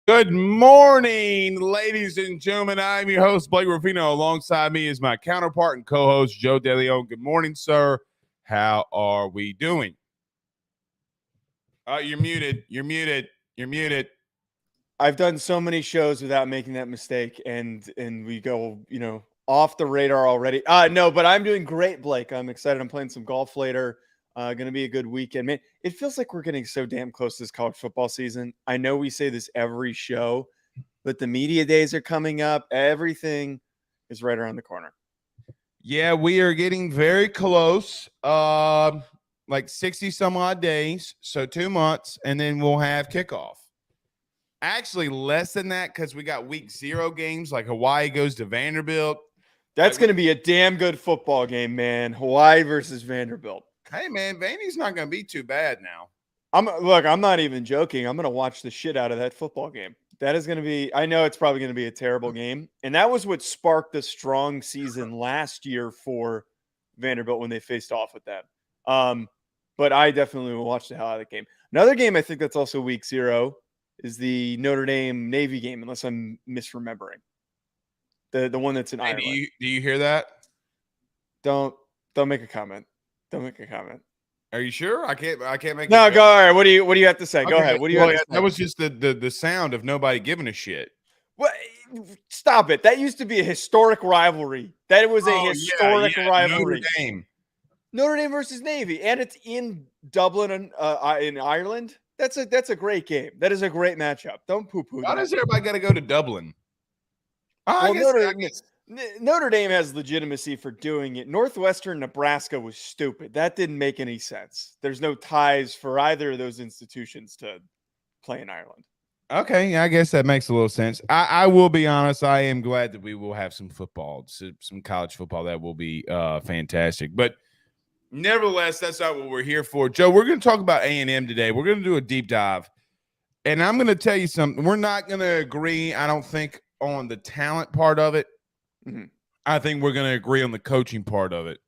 Good morning, ladies and gentlemen. I'm your host, Blake Ruffino. Alongside me is my counterpart and co-host, Joe DeLeone. Good morning, sir. How are we doing? You're muted. You're muted. You're muted. I've done so many shows without making that mistake, and we go, off the radar already. No, but I'm doing great, Blake. I'm excited. I'm playing some golf later. Going to be a good weekend, man. It feels like we're getting so damn close to this college football season. I know we say this every show, but the media days are coming up. Everything is right around the corner. Yeah, we are getting very close. Like 60 some odd days, so 2 months, and then we'll have kickoff. Actually, less than that because we got week 0 games, like Hawaii goes to Vanderbilt. That's going to be a damn good football game, man. Hawaii versus Vanderbilt. Hey, man, Vandy's not going to be too bad now. I'm not even joking. I'm going to watch the shit out of that football game. That is going to be – I know it's probably going to be a terrible game. And that was what sparked the strong season last year for Vanderbilt when they faced off with them. But I definitely will watch the hell out of that game. Another game I think that's also week 0 is the Notre Dame Navy game, unless I'm misremembering. The one that's in Ireland. Do you hear that? Don't make a comment. Don't make a comment. Are you sure? I can't make. No, go. All right. What do you have to say? Okay. Go ahead. What do you have to say? That was just the sound of nobody giving a shit. What? Stop it. That used to be a historic rivalry. That was a historic rivalry. Notre Dame versus Navy, and it's in Dublin in Ireland. That's a great game. That is a great matchup. Don't poo-poo. Why does everybody got to go to Dublin? Notre Dame has legitimacy for doing it. Northwestern Nebraska was stupid. That didn't make any sense. There's no ties for either of those institutions to play in Ireland. Okay, I guess that makes a little sense. I will be honest. I am glad that we will have some football, some college football. That will be fantastic. But nevertheless, that's not what we're here for. Joe, we're going to talk about A&M today. We're going to do a deep dive. And I'm going to tell you something. We're not going to agree, I don't think, on the talent part of it. Mm-hmm. I think we're going to agree on the coaching part of it.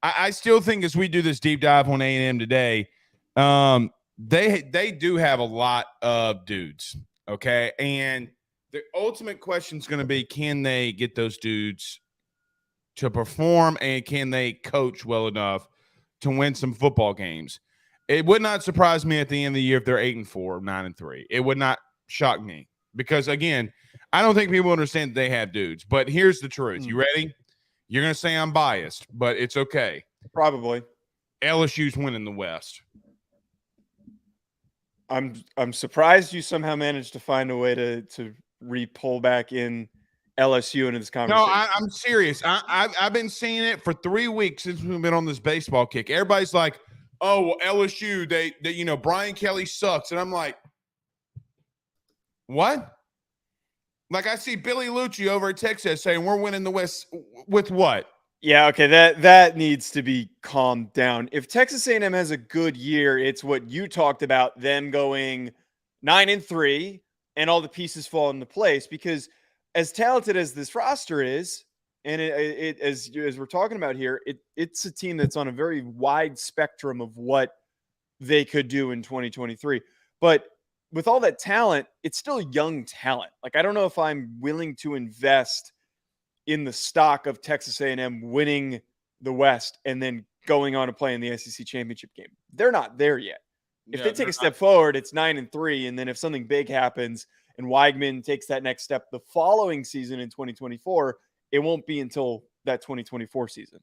I still think as we do this deep dive on A&M today, they do have a lot of dudes, okay? And the ultimate question is going to be, can they get those dudes to perform, and can they coach well enough to win some football games? It would not surprise me at the end of the year if they're 8-4, 9-3. It would not shock me because, again, I don't think people understand that they have dudes. But here's the truth. You ready? You're going to say I'm biased, but it's okay. Probably. LSU's winning the West. I'm surprised you somehow managed to find a way to re-pull back in LSU into this conversation. No, I'm serious. I've been seeing it for 3 weeks since we've been on this baseball kick. Everybody's like, oh, well, LSU, they Brian Kelly sucks. And I'm like, what? Like, I see Billy Lucci over at Texas saying we're winning the West with what? Yeah, okay, that needs to be calmed down. If Texas A&M has a good year, it's what you talked about, them going 9-3 and all the pieces fall into place. Because as talented as this roster is, and it as we're talking about here, it's a team that's on a very wide spectrum of what they could do in 2023. But with all that talent, it's still young talent. Like, I don't know if I'm willing to invest in the stock of Texas A&M winning the West and then going on to play in the SEC championship game. They're not there yet. If they take a step forward, it's 9-3. And then if something big happens and Weigman takes that next step the following season in 2024, it won't be until that 2024 season.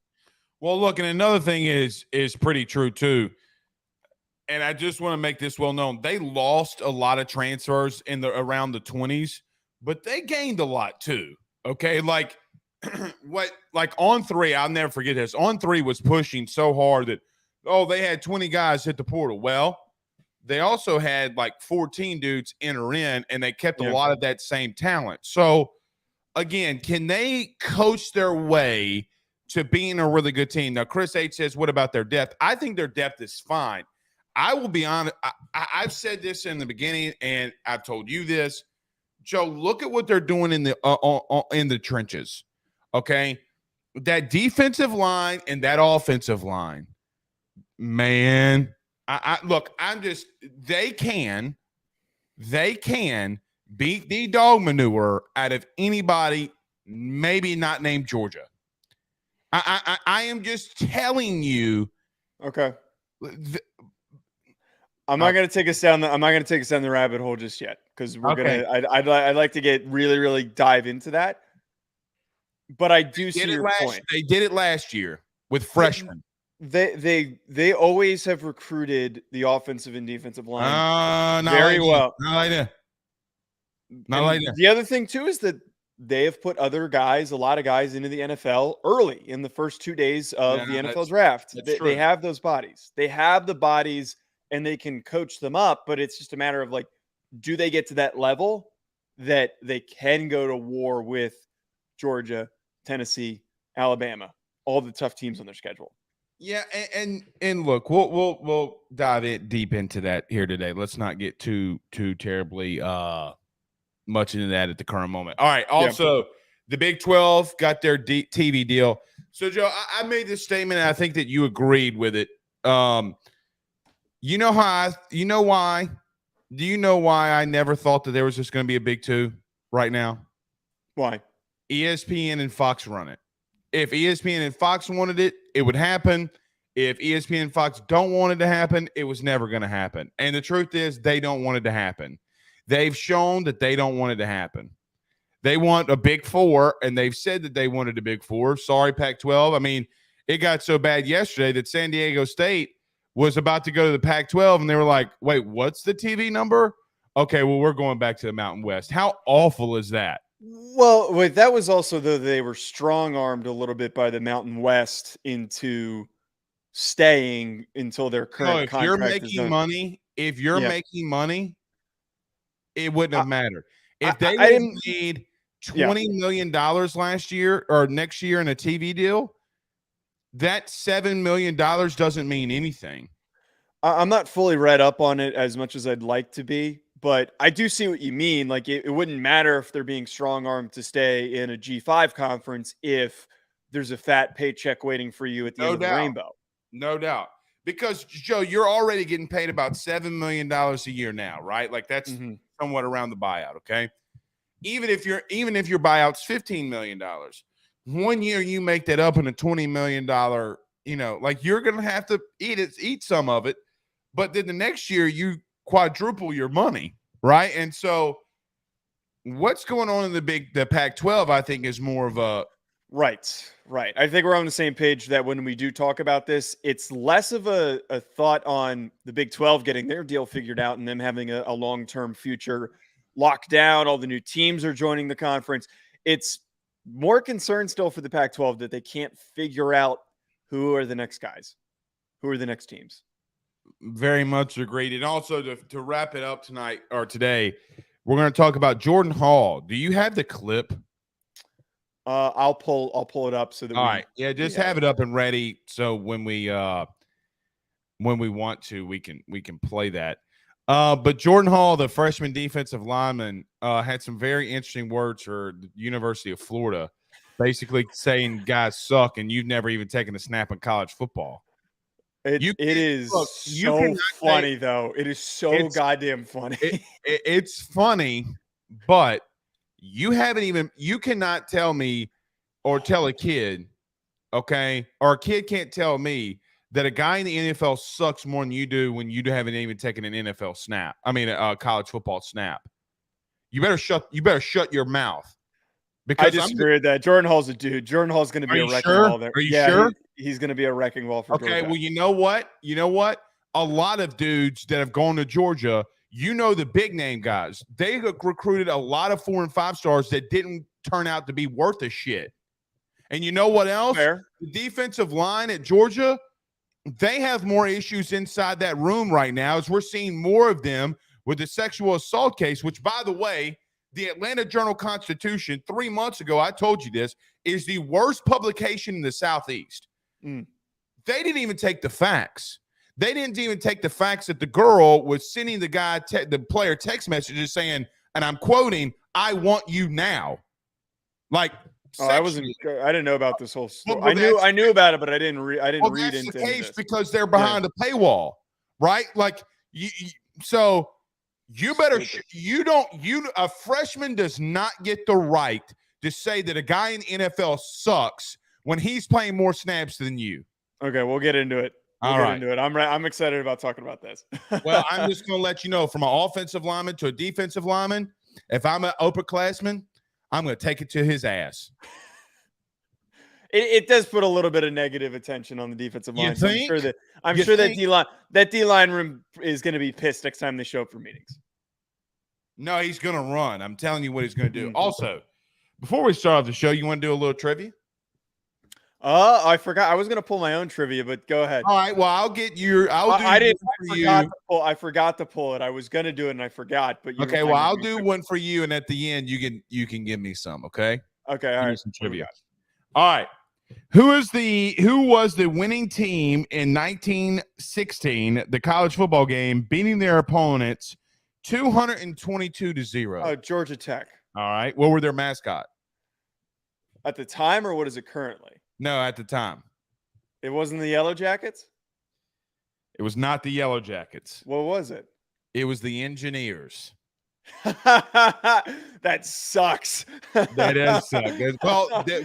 Well, look, and another thing is pretty true too. And I just want to make this well known. They lost a lot of transfers around the 20s, but they gained a lot too. Okay. Like on 3, I'll never forget this. On 3 was pushing so hard that, they had 20 guys hit the portal. Well, they also had like 14 dudes enter in, and they kept a lot of that same talent. So again, can they coach their way to being a really good team? Now, Chris H says, what about their depth? I think their depth is fine. I will be honest. I've said this in the beginning, and I've told you this. Joe, look at what they're doing in the trenches. Okay, that defensive line and that offensive line, man. They can beat the dog manure out of anybody, maybe not named Georgia. I am just telling you. Okay. I'm not going to take us down the rabbit hole just yet, because I'd like to get really dive into that. But I do see your point. They did it last year with freshmen. They always have recruited the offensive and defensive line very well. Not like that. Not like that. The other thing too is that they have put a lot of guys into the NFL early in the first 2 days of the NFL draft. They have those bodies. They have the bodies, and they can coach them up, but it's just a matter of, like, do they get to that level that they can go to war with Georgia, Tennessee, Alabama, all the tough teams on their schedule. Yeah, and look, we'll dive deep into that here today. Let's not get too terribly much into that at the current moment. All right. Also, the Big 12 got their TV deal. So, Joe, I made this statement, and I think that you agreed with it. You know why? Do you know why I never thought that there was just going to be a Big 2 right now? Why? ESPN and Fox run it. If ESPN and Fox wanted it, it would happen. If ESPN and Fox don't want it to happen, it was never going to happen. And the truth is, they don't want it to happen. They've shown that they don't want it to happen. They want a Big 4, and they've said that they wanted a Big 4. Sorry, Pac-12. I mean, it got so bad yesterday that San Diego State was about to go to the Pac-12, and they were like, wait, what's the TV number? Okay, well, we're going back to the Mountain West. How awful is that? Well, wait, that was also, though, they were strong-armed a little bit by the Mountain West into staying until their current contract if you're making money, it wouldn't have mattered. If they made $20 million last year or next year in a TV deal, that $7 million doesn't mean anything. I'm not fully read up on it as much as I'd like to be, but I do see what you mean. Like, it wouldn't matter if they're being strong-armed to stay in a G5 conference if there's a fat paycheck waiting for you at the end of the rainbow. No doubt. Because, Joe, you're already getting paid about $7 million a year now, right? Like, that's somewhat around the buyout, okay? Even if your buyout's $15 million, 1 year you make that up in a $20 million, like, you're going to have to eat some of it. But then the next year you quadruple your money, right? And so what's going on in the Pac-12, I think, is more of a Right. I think we're on the same page that when we do talk about this, it's less of a thought on the Big 12 getting their deal figured out and them having a long-term future locked down. All the new teams are joining the conference. It's more concern still for the Pac-12 that they can't figure out who are the next guys, who are the next teams. Very much agreed. And also to wrap it up tonight or today, we're going to talk about Jordan Hall. Do you have the clip? I'll pull it up so that have it up and ready. So when we want to, we can play that. But Jordan Hall, the freshman defensive lineman, had some very interesting words for the University of Florida, basically saying guys suck and you've never even taken a snap in college football. It is so funny, though. It is so goddamn funny. It's funny, but you cannot tell me or tell a kid, okay, or a kid can't tell me that a guy in the NFL sucks more than you do when you haven't even taken an NFL snap. I mean, a college football snap. You better shut your mouth. Because I disagree with that. Jordan Hall's a dude. Jordan Hall's going to be a wrecking ball there. Are you sure? He's going to be a wrecking ball for Georgia. Okay, well, you know what? A lot of dudes that have gone to Georgia, the big name guys, they recruited a lot of 4 and 5 stars that didn't turn out to be worth a shit. And you know what else? Fair. The defensive line at Georgia, they have more issues inside that room right now as we're seeing more of them with the sexual assault case, which, by the way, the Atlanta Journal-Constitution, 3 months ago, I told you this, is the worst publication in the Southeast. They didn't even take the facts. They didn't even take the facts that the girl was sending the guy, the player text messages saying, and I'm quoting, "I want you now." Like, I didn't know about this whole story. I knew about it, but I didn't read into it. Because they're behind a paywall, right? Like, so You better. A freshman does not get the right to say that a guy in the NFL sucks when he's playing more snaps than you. Okay, we'll get into it. I'm excited about talking about this. Well, I'm just going to let you know, from an offensive lineman to a defensive lineman, if I'm an upperclassman, I'm going to take it to his ass. It does put a little bit of negative attention on the defensive line. So I'm sure that D-line room is going to be pissed next time they show up for meetings. No, he's going to run. I'm telling you what he's going to do. Also, before we start off the show, you want to do a little trivia? I forgot. I was going to pull my own trivia, but go ahead. All right. Well, I'll get your. I forgot to pull it. I was going to do it and I forgot. But okay. Well, I'll do one for you, and at the end, you can give me some. Okay. Okay. All right. Some trivia. All right. Who was the winning team in 1916, the college football game, beating their opponents 222-0? Oh, Georgia Tech. All right. What were their mascot? At the time, or what is it currently? No, at the time. It wasn't the Yellow Jackets? It was not the Yellow Jackets. What was it? It was the Engineers. That sucks. That does suck.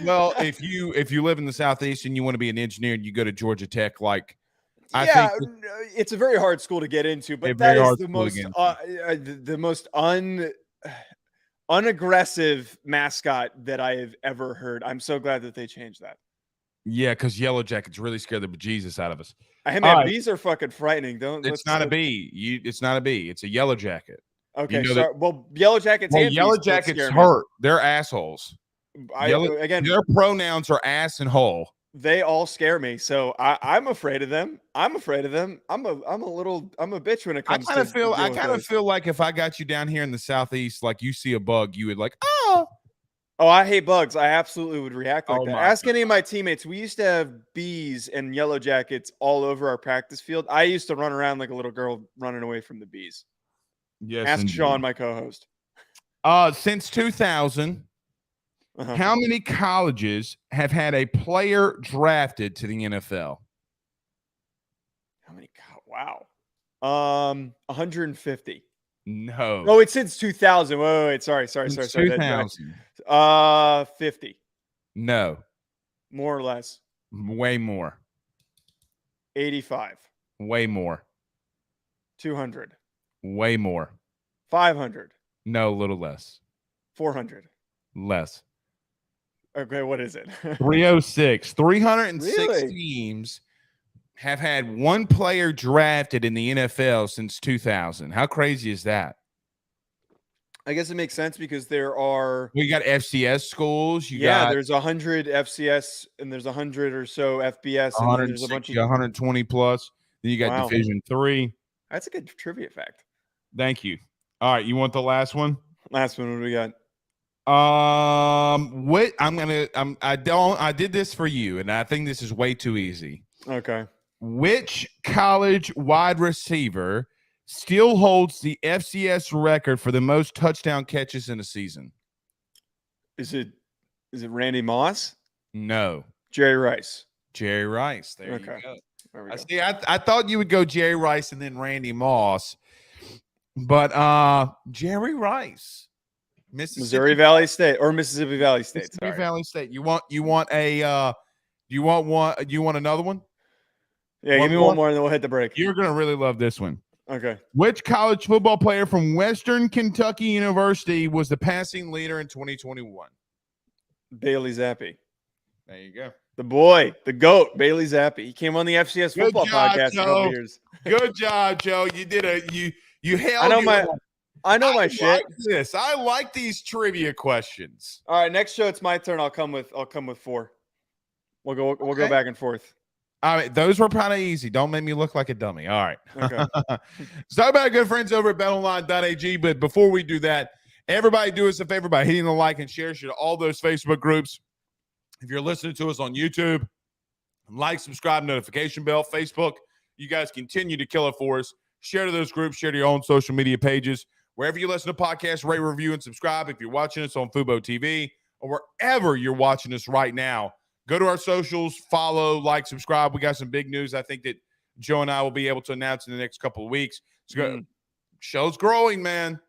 Well, if you live in the Southeast and you want to be an engineer and you go to Georgia Tech, I think it's a very hard school to get into, but that is the most unaggressive mascot that I have ever heard. I'm so glad that they changed that. Yeah, because Yellow Jackets really scare the bejesus out of us. Hey man, bees are fucking frightening. It's not a bee. It's not a bee. It's a Yellow Jacket. Okay, well, Yellow Jackets. Well, Yellow Jackets hurt. They're assholes. Their pronouns are ass and hole. They all scare me, so I'm afraid of them. I'm a bitch when it comes. I kind of feel like if I got you down here in the Southeast, like you see a bug, you would oh. Oh, I hate bugs. I absolutely would react like that. Ask any of my teammates. We used to have bees and Yellow Jackets all over our practice field. I used to run around like a little girl running away from the bees. Yes. Ask Sean, my co-host. Since 2000, how many colleges have had a player drafted to the NFL? How many? Wow. 150. No. Oh, it's since 2000. Wait. Sorry. 2000. 50. No. More or less. Way more. 85. Way more. 200. Way more. 500. No, a little less. 400. Less. Okay, what is it? 306. 306 really? Teams have had one player drafted in the NFL since 2000. How crazy is that? I guess it makes sense because there are. We got FCS schools. There's 100 FCS and there's 100 or so FBS. And there's a bunch of 120 plus. Then you got Division 3. That's a good trivia fact. Thank you. All right, you want the last one? Last one. What do we got? I did this for you, and I think this is way too easy. Okay. Which college wide receiver still holds the FCS record for the most touchdown catches in a season? Is it Randy Moss? No. Jerry Rice. Jerry Rice. There you go. There we go. See, I thought you would go Jerry Rice and then Randy Moss, but Jerry Rice, Missouri Valley State or Mississippi Valley State. Mississippi Valley State. You want another one? Yeah, give me one more and then we'll hit the break. You're gonna really love this one. Okay. Which college football player from Western Kentucky University was the passing leader in 2021? Bailey Zappi. There you go. The boy, the GOAT, Bailey Zappi. He came on the FCS football podcast for a couple years. Good job, Joe. You did you held. I know my shit. I like these trivia questions. All right, next show it's my turn. I'll come with 4. We'll go back and forth. All right, those were kind of easy. Don't make me look like a dummy. All right. Okay. So about our good friends over at betonline.ag. But before we do that, everybody do us a favor by hitting the like and share to all those Facebook groups. If you're listening to us on YouTube, like, subscribe, notification bell, Facebook. You guys continue to kill it for us. Share to those groups. Share to your own social media pages. Wherever you listen to podcasts, rate, review, and subscribe. If you're watching us on Fubo TV or wherever you're watching us right now, go to our socials, follow, like, subscribe. We got some big news I think that Joe and I will be able to announce in the next couple of weeks. So Show's growing, man.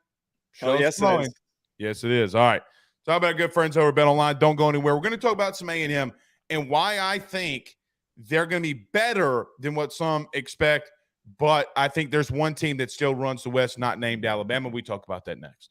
Show's Yes, growing. it is. Yes, it is. All right. Talk about our good friends over at BetOnline. Don't go anywhere. We're going to talk about some A&M and why I think they're going to be better than what some expect. But I think there's one team that still runs the West, not named Alabama. We talk about that next.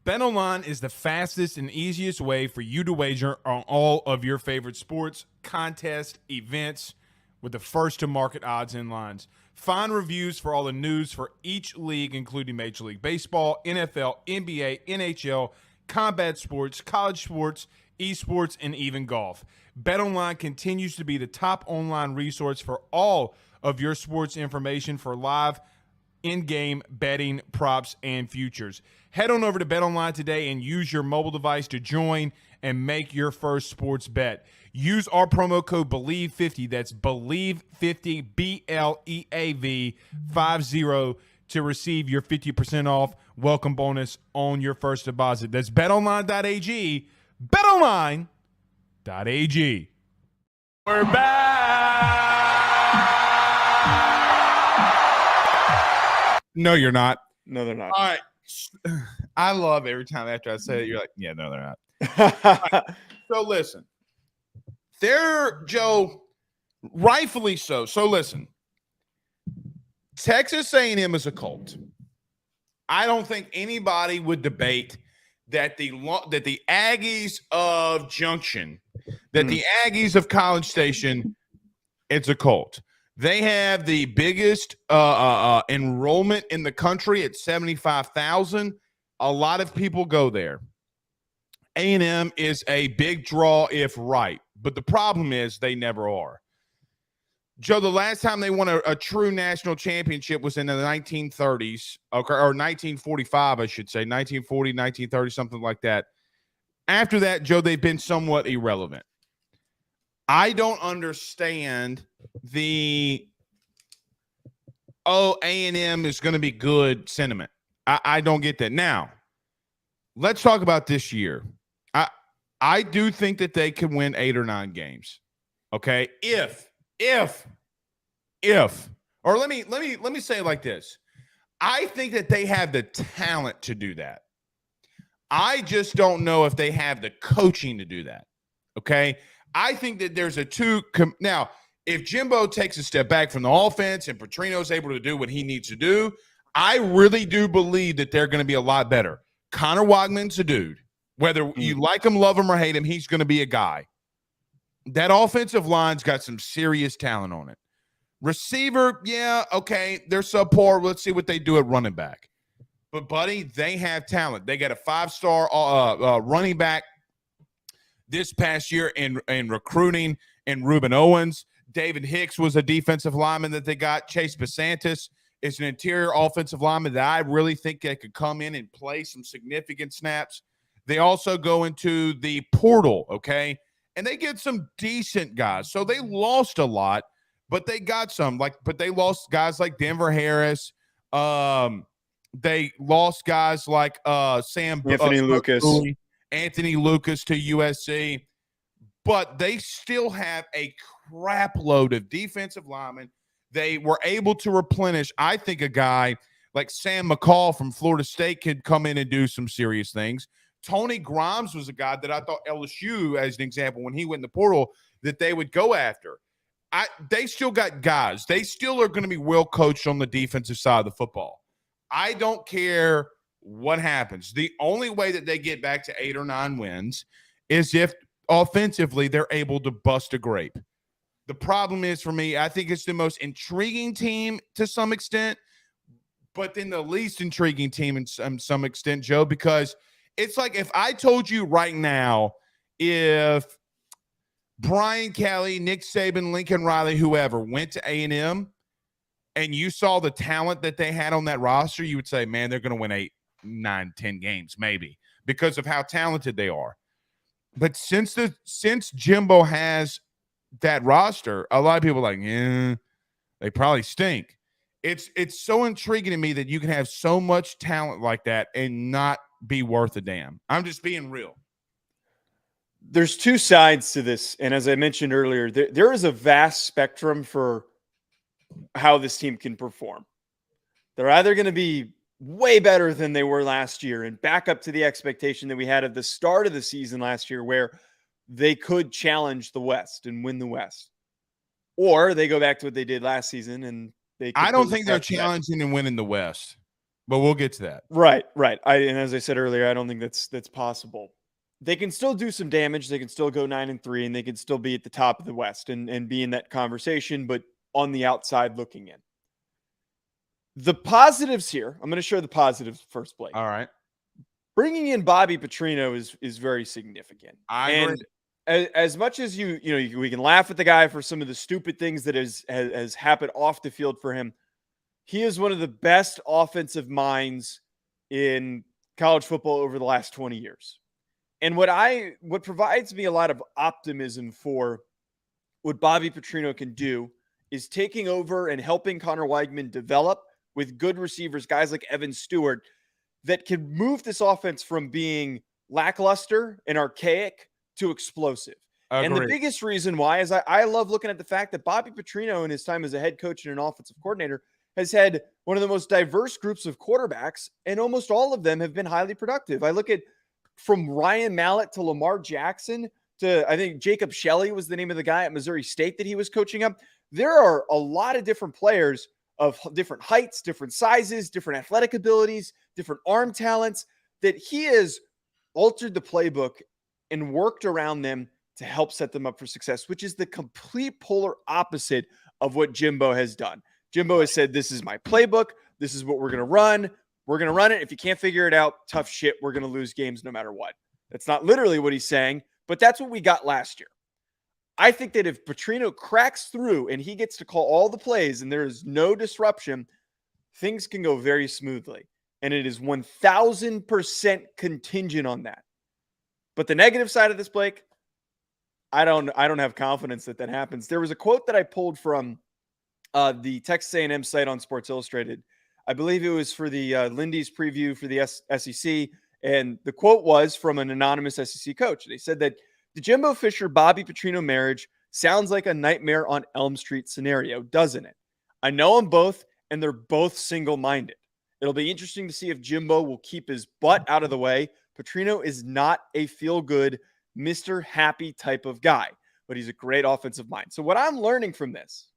BetOnline is the fastest and easiest way for you to wager on all of your favorite sports, contests, events with the first-to-market odds and lines. Find reviews for all the news for each league, including Major League Baseball, NFL, NBA, NHL, combat sports, college sports, esports, and even golf. BetOnline continues to be the top online resource for all of your sports information for live in-game betting, props, and futures. Head on over to BetOnline today and use your mobile device to join and make your first sports bet. Use our promo code BELIEVE50, that's BELIEVE50, BLEAV 50, to receive your 50% off welcome bonus on your first deposit. That's betonline.ag, betonline.ag. We're back. No, you're not. No, they're not. All right. I love every time after I say it, you're like, yeah, no, they're not. Right. So listen, Joe, rightfully so. So listen, Texas A&M is a cult. I don't think anybody would debate that the Aggies of Junction, that the Aggies of College Station, it's a cult. They have the biggest enrollment in the country at 75,000. A lot of people go there. A&M is a big draw if right, but the problem is they never are. Joe, the last time they won a true national championship was in the 1930s, or 1945, I should say, 1940, 1930, something like that. After that, Joe, they've been somewhat irrelevant. I don't understand the A&M is going to be good sentiment. I don't get that. Now, let's talk about this year. I do think that they can win 8 or 9 games. Okay? If or let me say it like this. I think that they have the talent to do that. I just don't know if they have the coaching to do that. Okay? I think that there's now, if Jimbo takes a step back from the offense and Petrino's able to do what he needs to do, I really do believe that they're going to be a lot better. Connor Wagman's a dude. Whether you like him, love him, or hate him, he's going to be a guy. That offensive line's got some serious talent on it. Receiver, yeah, okay, they're subpar. Let's see what they do at running back. But, buddy, they have talent. They got a 5-star running back this past year in recruiting in Reuben Owens. David Hicks was a defensive lineman that they got. Chase Basantis is an interior offensive lineman that I really think that could come in and play some significant snaps. They also go into the portal, okay? And they get some decent guys. So they lost a lot, but they got some. But they lost guys like Denver Harris. They lost guys like Anthony Lucas. Anthony Lucas to USC. But they still have a crap load of defensive linemen. They were able to replenish, I think, a guy like Sam McCall from Florida State could come in and do some serious things. Tony Grimes was a guy that I thought LSU, as an example, when he went in the portal, that they would go after. They still got guys. They still are going to be well coached on the defensive side of the football. I don't care what happens. The only way that they get back to 8 or 9 wins is if offensively they're able to bust a grape. The problem is, for me, I think it's the most intriguing team to some extent, but then the least intriguing team in some extent, Joe, because it's like if I told you right now, if Brian Kelly, Nick Saban, Lincoln Riley, whoever went to A&M and you saw the talent that they had on that roster, you would say, man, they're going to win 8, 9, 10 games maybe because of how talented they are. But since Jimbo has that roster, a lot of people are like, yeah, they probably stink. It's so intriguing to me that you can have so much talent like that and not be worth a damn. I'm just being real. There's two sides to this. And as I mentioned earlier, there is a vast spectrum for how this team can perform. They're either going to be way better than they were last year and back up to the expectation that we had at the start of the season last year, where they could challenge the West and win the West. Or they go back to what they did last season and they I don't completely think they're scratch that. challenging and winning the West, but we'll get to that. Right. And as I said earlier, I don't think that's possible. They can still do some damage. They can still go 9-3, and they can still be at the top of the West and be in that conversation, but on the outside looking in. The positives here, I'm going to show the positives first, Blake. All right. Bringing in Bobby Petrino is very significant. I agree. And as much as we can laugh at the guy for some of the stupid things that has happened off the field for him, he is one of the best offensive minds in college football over the last 20 years. And what provides me a lot of optimism for what Bobby Petrino can do is taking over and helping Connor Weigman develop with good receivers, guys like Evan Stewart, that can move this offense from being lackluster and archaic to explosive. Agreed. And the biggest reason why is I love looking at the fact that Bobby Petrino in his time as a head coach and an offensive coordinator has had one of the most diverse groups of quarterbacks, and almost all of them have been highly productive. I look at from Ryan Mallett to Lamar Jackson to, I think Jacob Shelley was the name of the guy at Missouri State that he was coaching up. There are a lot of different players of different heights, different sizes, different athletic abilities, different arm talents that he has altered the playbook and worked around them to help set them up for success, which is the complete polar opposite of what Jimbo has done. Jimbo has said, this is my playbook. This is what we're going to run. We're going to run it. If you can't figure it out, tough shit. We're going to lose games no matter what. That's not literally what he's saying, but that's what we got last year. I think that if Petrino cracks through and he gets to call all the plays and there is no disruption, things can go very smoothly. And it is 1,000% contingent on that. But the negative side of this, Blake, I don't have confidence that happens. There was a quote that I pulled from the Texas A&M site on Sports Illustrated. I believe it was for the Lindy's preview for the SEC. And the quote was from an anonymous SEC coach. They said that the Jimbo Fisher, Bobby Petrino marriage sounds like a Nightmare on Elm Street scenario, doesn't it? I know them both, and they're both single-minded. It'll be interesting to see if Jimbo will keep his butt out of the way. Petrino is not a feel-good, Mr. Happy type of guy, but he's a great offensive mind. So what I'm learning from this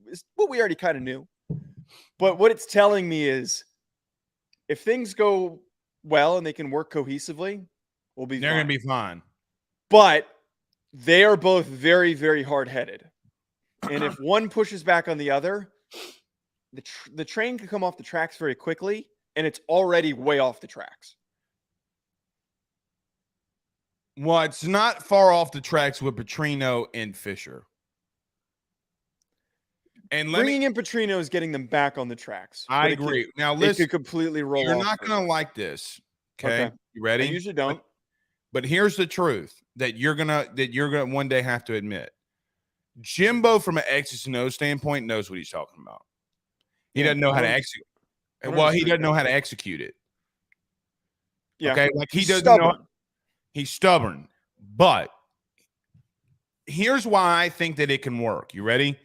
is what we already kind of knew. But what it's telling me is if things go well and they can work cohesively, they're going to be fine. But they are both very, very hard-headed. And if one pushes back on the other, the train can come off the tracks very quickly, and it's already way off the tracks. Well, it's not far off the tracks with Petrino and Fisher. And bringing in Petrino is getting them back on the tracks. I agree. Now, listen, it could completely roll off. You're not going to like this. Okay. You ready? I usually don't. But here's the truth that you're gonna one day have to admit. Jimbo, from an X's and O's standpoint, knows what he's talking about. He doesn't know how to execute. Well, he doesn't know how to execute it. Yeah. Okay. Like he doesn't know. He's stubborn. But here's why I think that it can work. You ready?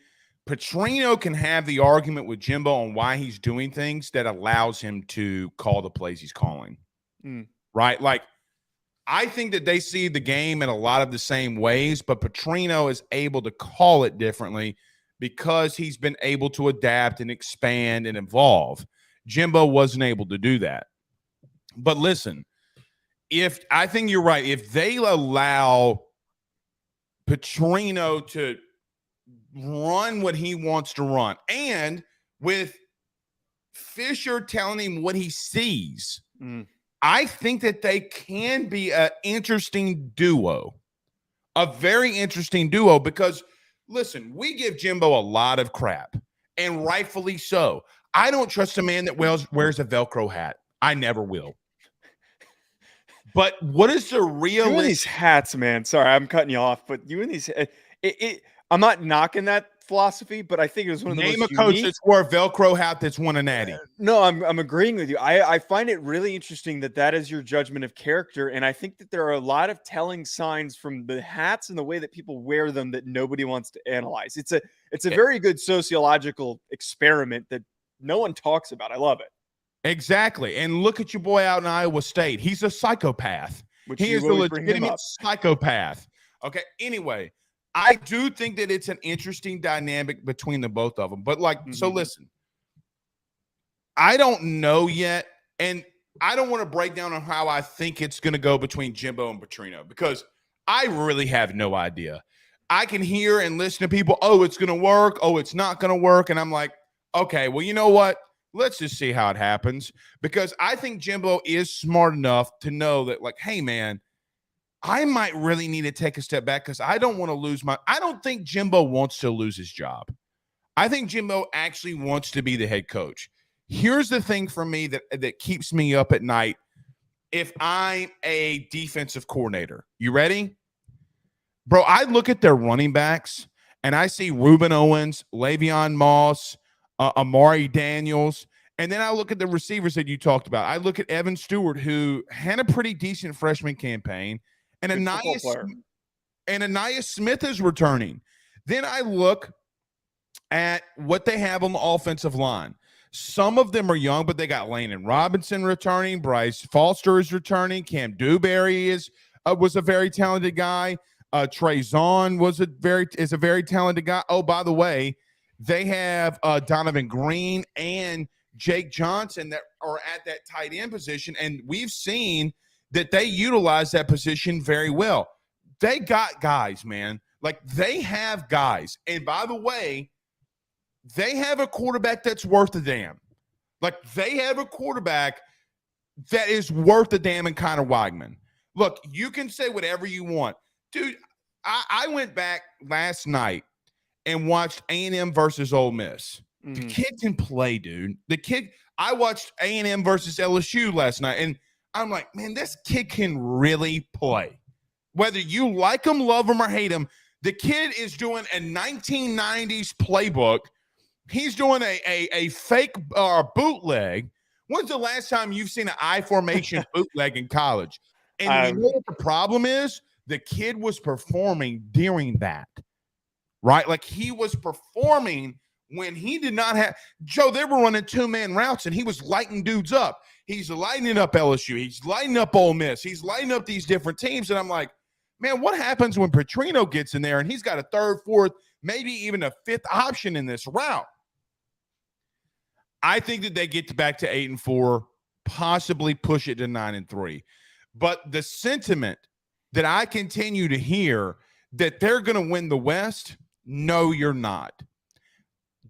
Petrino can have the argument with Jimbo on why he's doing things that allows him to call the plays he's calling. Right? Like, I think that they see the game in a lot of the same ways, but Petrino is able to call it differently because he's been able to adapt and expand and evolve. Jimbo wasn't able to do that. But listen, I think you're right, if they allow Petrino to run what he wants to run, and with Fisher telling him what he sees, I think that they can be an interesting duo, a very interesting duo, because, listen, we give Jimbo a lot of crap, and rightfully so. I don't trust a man that wears a Velcro hat. I never will. But what is the real? You and these hats, man. Sorry, I'm cutting you off, but you and these, I'm not knocking that philosophy, but I think it was one of the most unique. Name a coach that's wore a Velcro hat that's won a natty. No, I'm agreeing with you. I find it really interesting that is your judgment of character, and I think that there are a lot of telling signs from the hats and the way that people wear them that nobody wants to analyze. It's a very good sociological experiment that no one talks about. I love it. Exactly. And look at your boy out in Iowa State. He's a psychopath. Which He you is a always bring him legitimate up. psychopath. Okay. Anyway, I do think that it's an interesting dynamic between the both of them. But so listen, I don't know yet. And I don't want to break down on how I think it's going to go between Jimbo and Petrino because I really have no idea. I can hear and listen to people, oh, it's going to work. Oh, it's not going to work. And I'm like, okay, well, you know what? Let's just see how it happens because I think Jimbo is smart enough to know that, like, hey, man, I might really need to take a step back because I don't want to lose I don't think Jimbo wants to lose his job. I think Jimbo actually wants to be the head coach. Here's the thing for me that keeps me up at night if I'm a defensive coordinator. You ready? Bro, I look at their running backs and I see Reuben Owens, Le'Veon Moss, Amari Daniels, and then I look at the receivers that you talked about. I look at Evan Stewart, who had a pretty decent freshman campaign, and Ananias Smith is returning. Then I look at what they have on the offensive line. Some of them are young, but they got Landon Robinson returning. Bryce Foster is returning. Cam Dewberry was a very talented guy. Trey Zahn is a very talented guy. Oh, by the way, they have Donovan Green and Jake Johnson that are at that tight end position, and we've seen that they utilize that position very well. They got guys, man. Like, they have guys. And by the way, they have a quarterback that's worth a damn. Like, they have a quarterback that is worth a damn in Connor Weigman. Look, you can say whatever you want. Dude, I went back last night and watched A&M versus Ole Miss. The kid can play, dude. I watched A&M versus LSU last night, and I'm like, man, this kid can really play. Whether you like him, love him, or hate him, the kid is doing a 1990s playbook. He's doing a fake bootleg. When's the last time you've seen an I formation bootleg in college? And you know what the problem is? The kid was performing during that, right? Like, he was performing when he did not have – Joe, they were running two-man routes, and he was lighting dudes up. He's lighting up LSU. He's lighting up Ole Miss. He's lighting up these different teams, and I'm like, man, what happens when Petrino gets in there and he's got a third, fourth, maybe even a fifth option in this route? I think that they get back to 8-4, possibly push it to 9-3. But the sentiment that I continue to hear that they're going to win the West, no, you're not.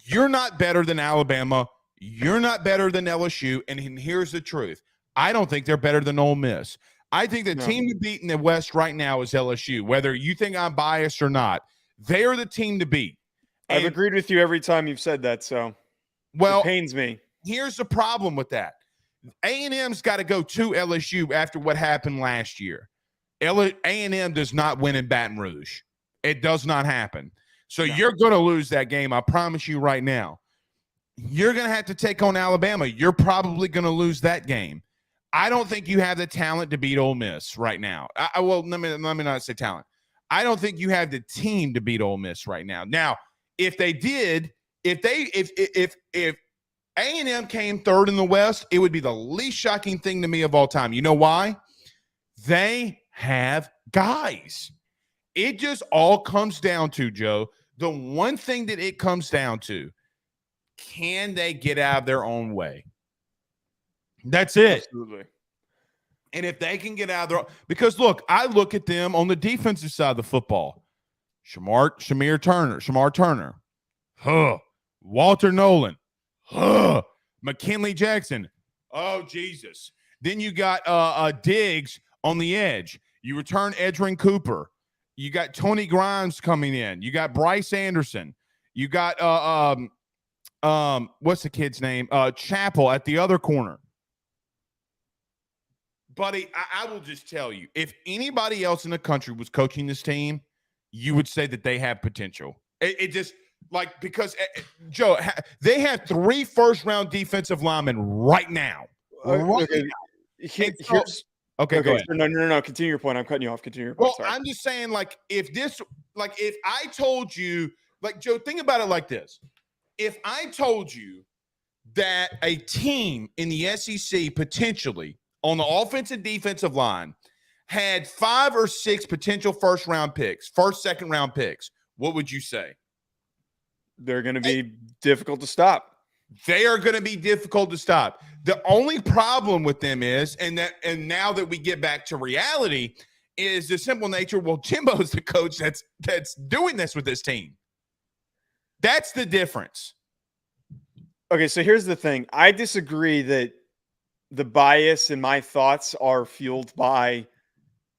You're not better than Alabama. You're not better than LSU. And here's the truth. I don't think they're better than Ole Miss. I think the team to beat in the West right now is LSU. Whether you think I'm biased or not, they are the team to beat. I've agreed with you every time you've said that, so it pains me. Here's the problem with that. A&M's got to go to LSU after what happened last year. A&M does not win in Baton Rouge. It does not happen. So you're going to lose that game. I promise you right now. You're going to have to take on Alabama. You're probably going to lose that game. I don't think you have the talent to beat Ole Miss right now. Let me not say talent. I don't think you have the team to beat Ole Miss right now. Now, if they did, if A&M came third in the West, it would be the least shocking thing to me of all time. You know why? They have guys. It just all comes down to, Joe, the one thing that it comes down to, can they get out of their own way? That's it. Absolutely. And if they can get out of their – because, look, I look at them on the defensive side of the football. Shamar Turner. Walter Nolan. McKinley Jackson. Oh, Jesus. Then you got Diggs on the edge. You return Edrin Cooper. You got Tony Grimes coming in. You got Bryce Anderson. You got what's the kid's name? Chappell at the other corner. Buddy, I will just tell you, if anybody else in the country was coaching this team, you would say that they have potential. It just like, because Joe, they have 3 first-round defensive linemen right now. Okay, go ahead. No. Continue your point. I'm cutting you off. Continue your point. Well, Sorry. I'm just saying, if I told you, Joe, think about it like this. If I told you that a team in the SEC potentially on the offensive and defensive line had 5 or 6 potential first, second round picks, what would you say? They're going to be difficult to stop. They are going to be difficult to stop. The only problem with them is, and now that we get back to reality, is the simple nature. Well, Jimbo's the coach that's doing this with this team. That's the difference. Okay, so here's the thing. I disagree that the bias in my thoughts are fueled by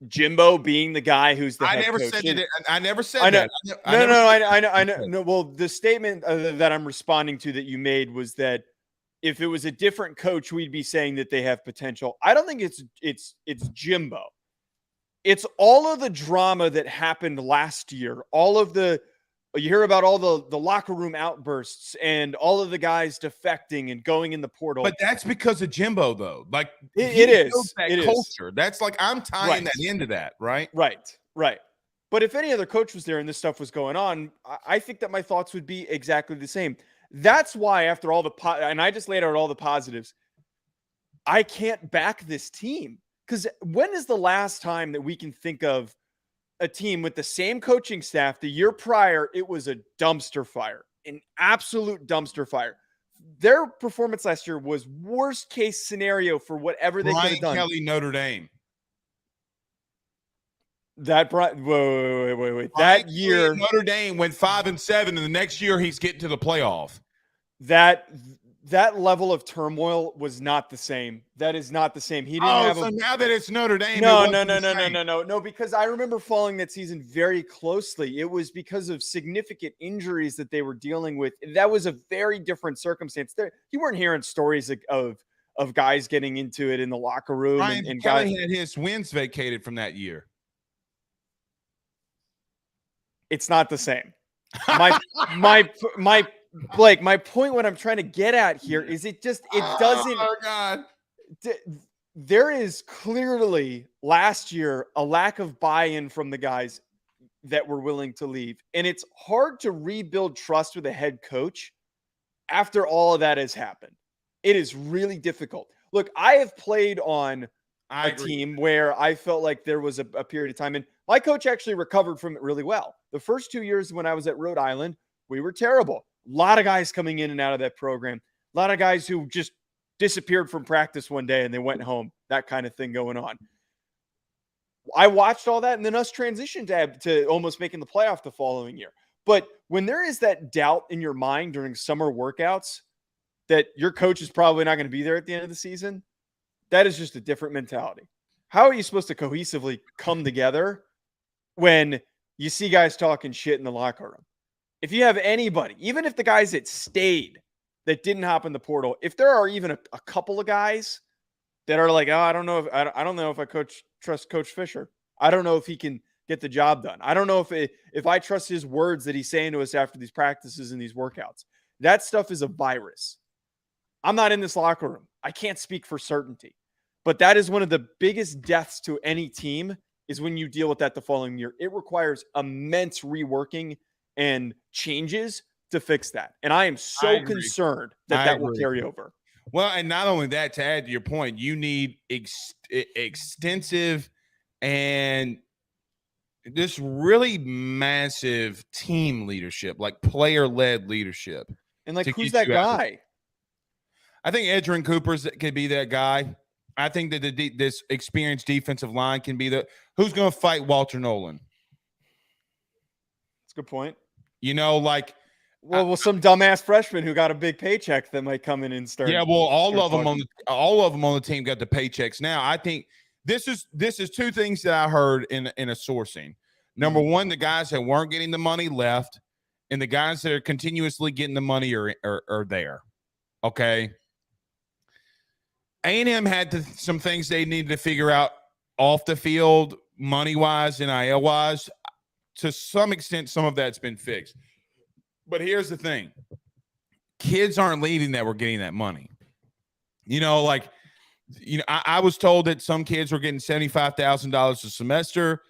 Jimbo being the guy who's the head coach. I never said that. I know. No, well, the statement that I'm responding to that you made was that if it was a different coach, we'd be saying that they have potential. I don't think it's Jimbo. It's all of the drama that happened last year. You hear about all the locker room outbursts and all of the guys defecting and going in the portal. But that's because of Jimbo, though. Like it is that culture. That's like I'm tying that into that, right? Right. But if any other coach was there and this stuff was going on, I think that my thoughts would be exactly the same. That's why after all and I just laid out all the positives, I can't back this team. Because when is the last time that we can think of a team with the same coaching staff? The year prior, it was a dumpster fire, an absolute dumpster fire. Their performance last year was worst case scenario for whatever they could have done. Kelly, Notre Dame. Wait. That year, Notre Dame went 5-7, and the next year he's getting to the playoff. That level of turmoil was not the same. That is not the same. He didn't have so now that it's Notre Dame. No, because I remember following that season very closely. It was because of significant injuries that they were dealing with. That was a very different circumstance. You weren't hearing stories of guys getting into it in the locker room. And Kelly had his wins vacated from that year. It's not the same. Blake, my point, what I'm trying to get at here is it doesn't. Oh, God. There is clearly last year a lack of buy-in from the guys that were willing to leave. And it's hard to rebuild trust with a head coach after all of that has happened. It is really difficult. Look, I have played on a team where I felt like there was a period of time, and my coach actually recovered from it really well. The first 2 years when I was at Rhode Island, we were terrible. A lot of guys coming in and out of that program. A lot of guys who just disappeared from practice one day and they went home. That kind of thing going on. I watched all that and then us transition to almost making the playoff the following year. But when there is that doubt in your mind during summer workouts that your coach is probably not going to be there at the end of the season, that is just a different mentality. How are you supposed to cohesively come together when you see guys talking shit in the locker room? If you have anybody, even if the guys that stayed that didn't hop in the portal, if there are even a couple of guys that are like, oh, I don't know if I trust Coach Fisher. I don't know if he can get the job done. I don't know if I trust his words that he's saying to us after these practices and these workouts. That stuff is a virus. I'm not in this locker room. I can't speak for certainty. But that is one of the biggest deaths to any team is when you deal with that the following year. It requires immense reworking and changes to fix that. And I am so concerned that will carry over. Well, and not only that, to add to your point, you need extensive and this really massive team leadership, like player-led leadership. And like, who's that guy? I think Edgerrin Cooper could be that guy. I think that this experienced defensive line can be who's going to fight Walter Nolan. That's a good point. You know, like, well, some dumbass freshman who got a big paycheck that might come in and start. Yeah, well, all of them on the team got the paychecks. Now, I think this is two things that I heard in a sourcing. Number one, the guys that weren't getting the money left, and the guys that are continuously getting the money are there. Okay. A&M had some things they needed to figure out off the field, money-wise, NIL-wise. To some extent, some of that's been fixed. But here's the thing. Kids aren't leaving that were getting that money. You know, like, I was told that some kids were getting $75,000 a semester.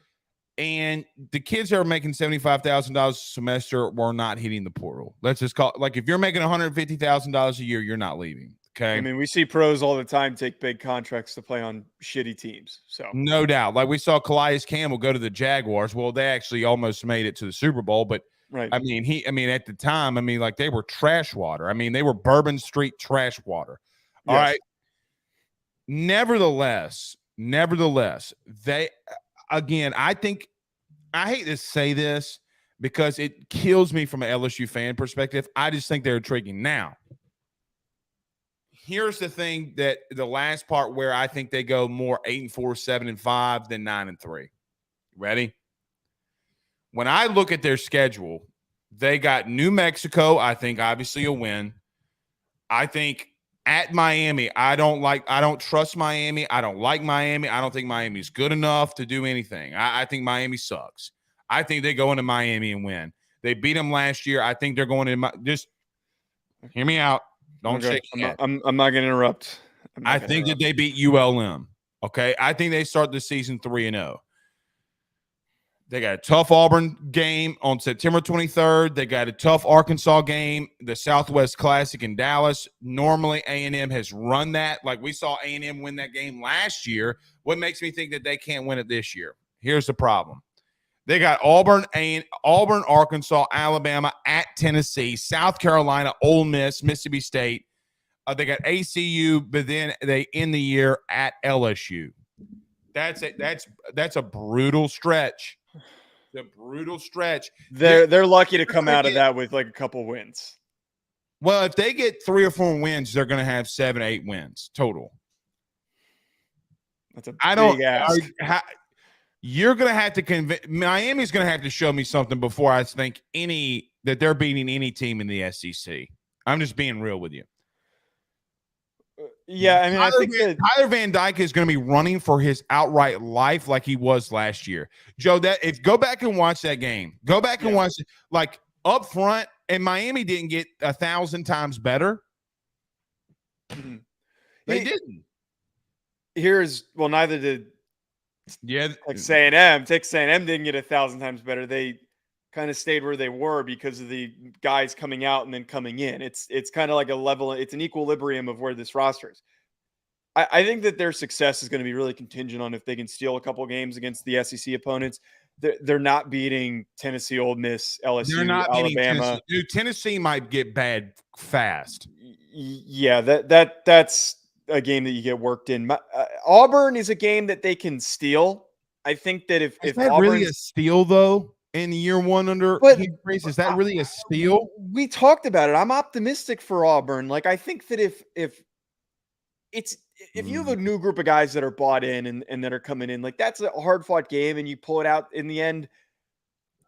And the kids that are making $75,000 a semester were not hitting the portal. Let's just call it, like, if you're making $150,000 a year, you're not leaving. Okay. I mean, we see pros all the time take big contracts to play on shitty teams. So no doubt. Like we saw Calais Campbell go to the Jaguars. Well, they actually almost made it to the Super Bowl, but right. I mean, at the time, like they were trash water. I mean, they were Bourbon Street trash water. All yes. right. Nevertheless, they, again, I hate to say this because it kills me from an LSU fan perspective. I just think they're intriguing. Now, here's the thing, that the last part where I think they go more 8-4, 7-5 than 9-3. Ready? When I look at their schedule, they got New Mexico, I think obviously a win. I think at Miami, I don't trust Miami. I don't like Miami. I don't think Miami's good enough to do anything. I think Miami sucks. I think they go into Miami and win. They beat them last year. I think they're going to just hear me out. Don't shake your head. I'm not going to interrupt. I think that they beat ULM. Okay. I think they start the season 3-0. They got a tough Auburn game on September 23rd. They got a tough Arkansas game, the Southwest Classic in Dallas. Normally, A&M has run that. Like we saw A&M win that game last year. What makes me think that they can't win it this year? Here's the problem. They got Auburn, Arkansas, Alabama, at Tennessee, South Carolina, Ole Miss, Mississippi State. They got ACU, but then they end the year at LSU. That's a brutal stretch. The brutal stretch. They're lucky to come out of that with like a couple wins. Well, if they get 3 or 4 wins, they're going to have 7, 8 wins total. That's a big ask. You're going to have to convince Miami's going to have to show me something before I think that they're beating any team in the SEC. I'm just being real with you. Yeah, I mean, I think Tyler Van Dyke is going to be running for his outright life like he was last year. Joe, go back and watch that game. Go back and watch it. Like up front, and Miami didn't get 1,000 times better. Mm-hmm. They didn't. Neither did Texas A&M. Texas A&M didn't get 1,000 times better. They kind of stayed where they were because of the guys coming out and then coming in. It's kind of like a level. It's an equilibrium of where this roster is. I think that their success is going to be really contingent on if they can steal a couple games against the SEC opponents. They're not beating Tennessee, Ole Miss, LSU, they're not Alabama. Tennessee might get bad fast. Yeah, that's a game that you get worked in. Auburn is a game that they can steal. I think that if that really a steal though? In year one under Hugh Freeze, is that really a steal? We talked about it. I'm optimistic for Auburn. Like I think that if you have a new group of guys that are bought in and that are coming in, like that's a hard fought game and you pull it out in the end.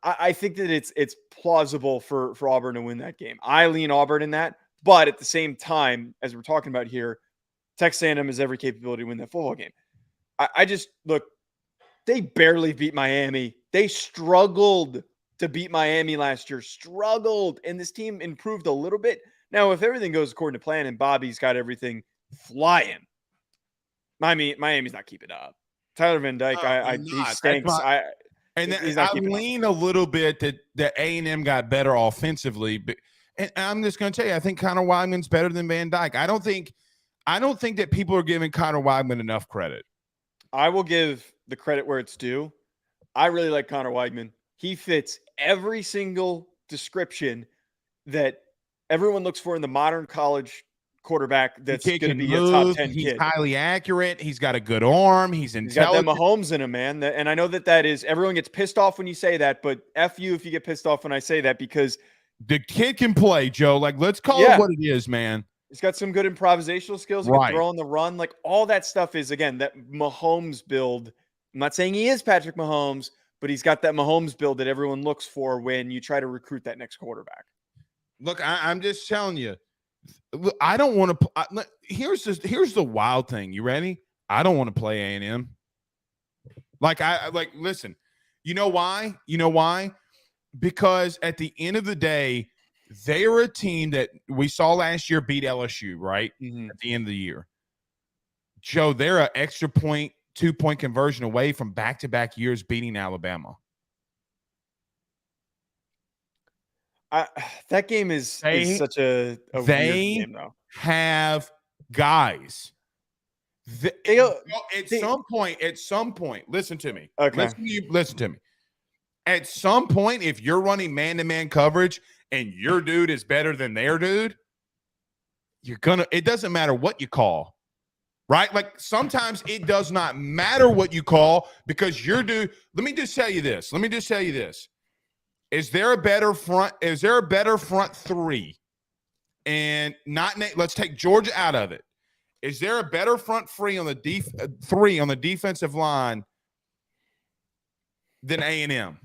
I think that it's plausible for Auburn to win that game. I lean Auburn in that, but at the same time, as we're talking about here, Texas A&M has every capability to win that football game. I just look. They barely beat Miami. They struggled to beat Miami last year. Struggled. And this team improved a little bit. Now, if everything goes according to plan and Bobby's got everything flying, Miami's not keeping up. Tyler Van Dyke, he stinks. I lean a little bit that A&M got better offensively. But, and I'm just going to tell you, I think Connor Weidman's better than Van Dyke. I don't think that people are giving Connor Weidman enough credit. I will give the credit where it's due. I really like Connor Weidman. He fits every single description that everyone looks for in the modern college quarterback that's going to be a top 10 he's kid. Highly accurate. He's got a good arm. He's intelligent. He's got that Mahomes in him, man. And I know that is – everyone gets pissed off when you say that, but F you if you get pissed off when I say that because – the kid can play, Joe. Like, let's call it what it is, man. He's got some good improvisational skills. He can throw on the run. Like, all that stuff is, again, that Mahomes build. I'm not saying he is Patrick Mahomes, but he's got that Mahomes build that everyone looks for when you try to recruit that next quarterback. Look, I'm just telling you. I don't want to. Here's the wild thing. You ready? I don't want to play A&M. Listen. You know why? Because at the end of the day, they are a team that we saw last year beat LSU, right? Mm-hmm. At the end of the year. Joe, they're an extra point, 2-point conversion away from back-to-back years beating Alabama. That game is such a weird game, though. Have guys. At some point, listen to me. Okay. Listen to me. At some point, if you're running man-to-man coverage and your dude is better than their dude, it doesn't matter what you call, right? Like sometimes it does not matter what you call because your dude. Let me just tell you this. Is there a better front three? And let's take Georgia out of it. Is there a better front three on the defensive line than A&M?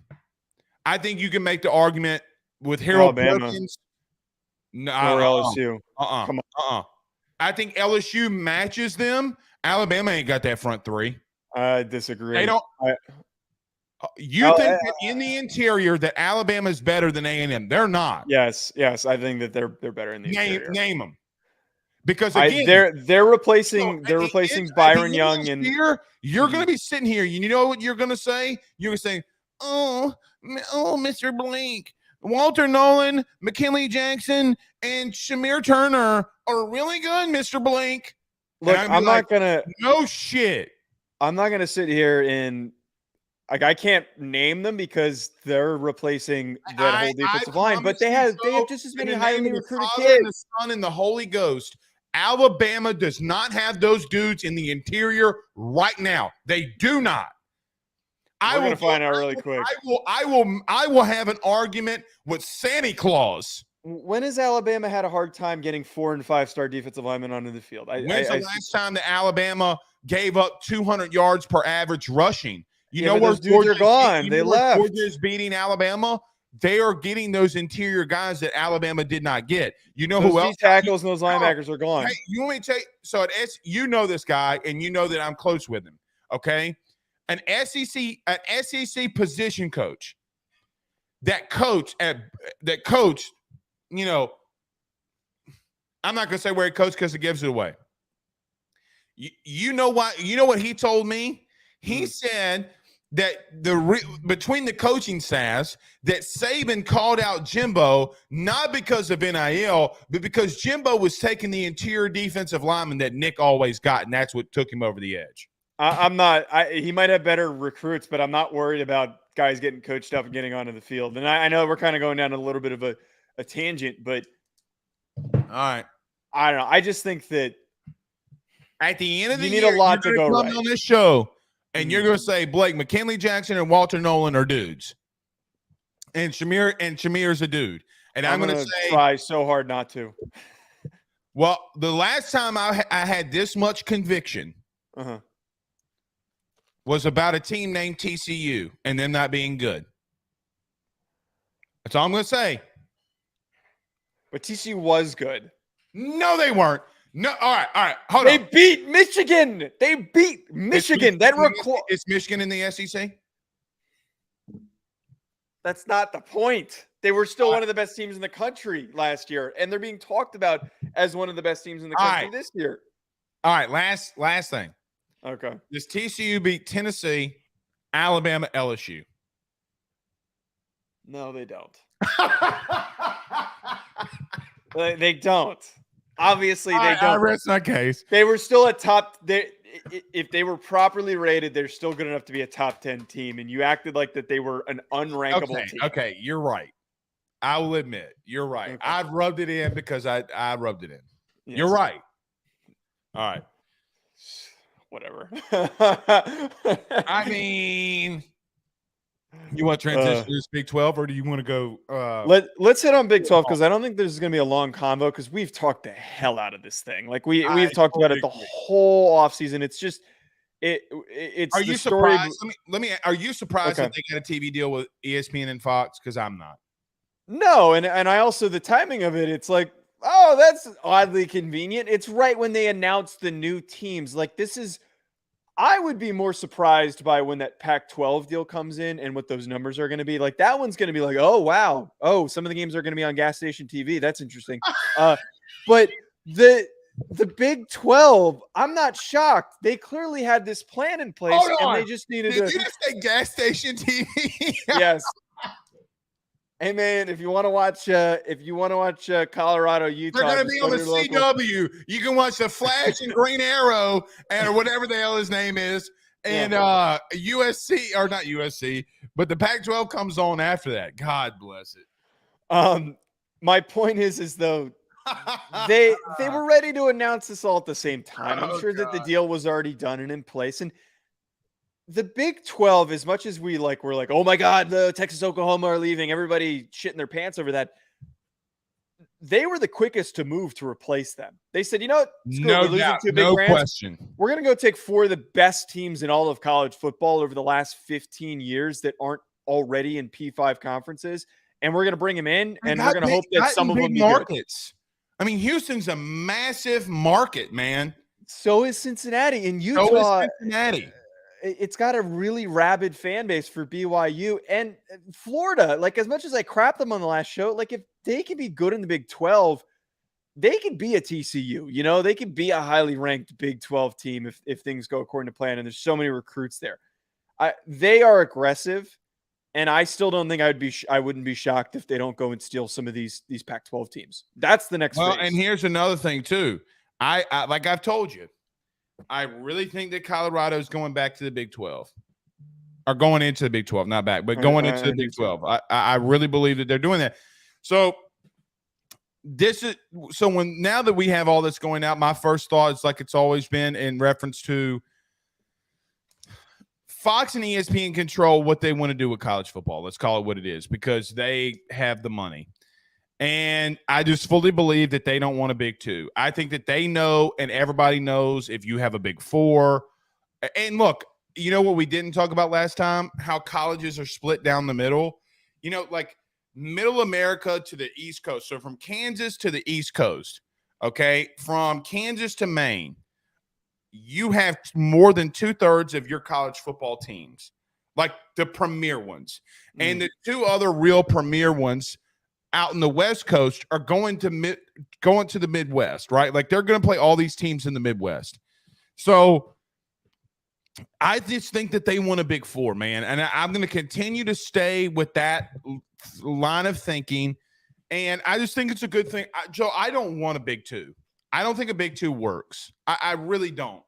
I think you can make the argument with Harold Perkins. No, or LSU. Come on. I think LSU matches them. Alabama ain't got that front three. I disagree. They don't. You think that in the interior that Alabama is better than A&M? They're not. Yes. I think that they're better in the interior. Name them. Because again, they're replacing Byron Young and you're going to be sitting here. You know what you're going to say? You're going to say, "Oh, Mr. Blank, Walter Nolan, McKinley Jackson, and Shamir Turner are really good, Mr. Blank." Look, I'm not gonna. No shit. I'm not gonna sit here and I can't name them because they're replacing that whole defensive line. But they have just as many highly recruited kids. The Son and the Holy Ghost. Alabama does not have those dudes in the interior right now. They do not. We're going to find out really quick. I will have an argument with Santa Claus. When has Alabama had a hard time getting 4- and 5-star defensive linemen onto the field? When's the last time that Alabama gave up 200 yards per average rushing? You know where those dudes are gone. They left. Georgia's beating Alabama. They are getting those interior guys that Alabama did not get. You know who else? Tackles and those linebackers are gone. Hey, you want me to tell you? So you know this guy, and you know that I'm close with him. Okay, an SEC position coach. That coach. You know, I'm not gonna say where he coached because it gives it away. You know what? You know what he told me? He said that between the coaching staffs that Saban called out Jimbo not because of NIL, but because Jimbo was taking the interior defensive lineman that Nick always got, and that's what took him over the edge. I'm not. He might have better recruits, but I'm not worried about guys getting coached up and getting onto the field. And I know we're kind of going down a little bit of a tangent, but all right, I don't know. I just think that at the end of the year, you need a lot to go right on this show. And you're going to say Blake, McKinley Jackson, and Walter Nolan are dudes, and Shamir's a dude. And I'm going to say, try so hard not to. Well, the last time I had this much conviction was about a team named TCU and them not being good. That's all I'm going to say. But TCU was good. No, they weren't. No, all right. Hold on. They beat Michigan. Is Michigan in the SEC? That's not the point. They were still one of the best teams in the country last year, and they're being talked about as one of the best teams in the country this year. All right, last thing. Okay. Does TCU beat Tennessee, Alabama, LSU? No, they don't. They don't. Obviously, they don't. I rest my case. They were still a top. If they were properly rated, they're still good enough to be a top 10 team. And you acted like that they were an unrankable team. Okay, you're right. I will admit, you're right. Okay. I rubbed it in because I rubbed it in. Yes. You're right. All right. Whatever. I mean, you want to transition to this Big 12, or do you want to go? Let's hit on Big 12 because I don't think this is going to be a long convo because we've talked the hell out of this thing. Like we've talked about it the whole offseason. It's just it's. Are you surprised? Let me. Are you surprised that they got a TV deal with ESPN and Fox? Because I'm not. No, and I also the timing of it. It's like, oh, that's oddly convenient. It's right when they announced the new teams. Like this is. I would be more surprised by when that Pac-12 deal comes in and what those numbers are going to be. Like that one's going to be like, oh, wow. Oh, some of the games are going to be on gas station TV. That's interesting. But the Big 12, I'm not shocked. They clearly had this plan in place and they just needed Did you just say gas station TV? Yes. Hey man, if you want to watch Colorado, They're Utah, going to just be go on to the your local. CW. You can watch the Flash and Green Arrow or whatever the hell his name is. And USC, or not USC, but the Pac-12 comes on after that. God bless it. My point is though they were ready to announce this all at the same time. I'm sure that the deal was already done and in place. And the Big 12, as much as we're like, oh my God, the Texas, Oklahoma are leaving, everybody shitting their pants over that. They were the quickest to move to replace them. They said, you know what? Screw it. We're losing two big brands. Question. We're going to go take 4 of the best teams in all of college football over the last 15 years that aren't already in P5 conferences. And we're going to bring them in, and we're going to hope that some of them be markets. Good. I mean, Houston's a massive market, man. So is Cincinnati. In Utah, so is Cincinnati. It's got a really rabid fan base for BYU and Florida. Like, as much as I crap them on the last show, like if they can be good in the Big 12, they could be a TCU. You know, they could be a highly ranked Big 12 team if things go according to plan. And there's so many recruits there. They are aggressive, and I still don't think I wouldn't be shocked if they don't go and steal some of these Pac-12 teams. That's the next phase. And here's another thing too. I like I've told you, I really think that Colorado is going back to the Big 12, or going into the Big 12, not back, but going into the Big 12. I really believe that they're doing that. So now that we have all this going out, my first thought is like it's always been in reference to Fox and ESPN control what they want to do with college football. Let's call it what it is, because they have the money. And I just fully believe that they don't want a Big 2. I think that they know, and everybody knows, if you have a Big 4. And look, you know what we didn't talk about last time? How colleges are split down the middle. You know, like middle America to the East Coast. So from Kansas to the East Coast, okay, from Kansas to Maine, you have more than 2/3 of your college football teams, like the premier ones. And the 2 other real premier ones out in the West Coast are going to the Midwest, right? Like they're going to play all these teams in the Midwest. So I just think that they want a Big 4, man. And I'm going to continue to stay with that line of thinking. And I just think it's a good thing. Joe, I don't want a Big 2. I don't think a Big 2 works. I really don't.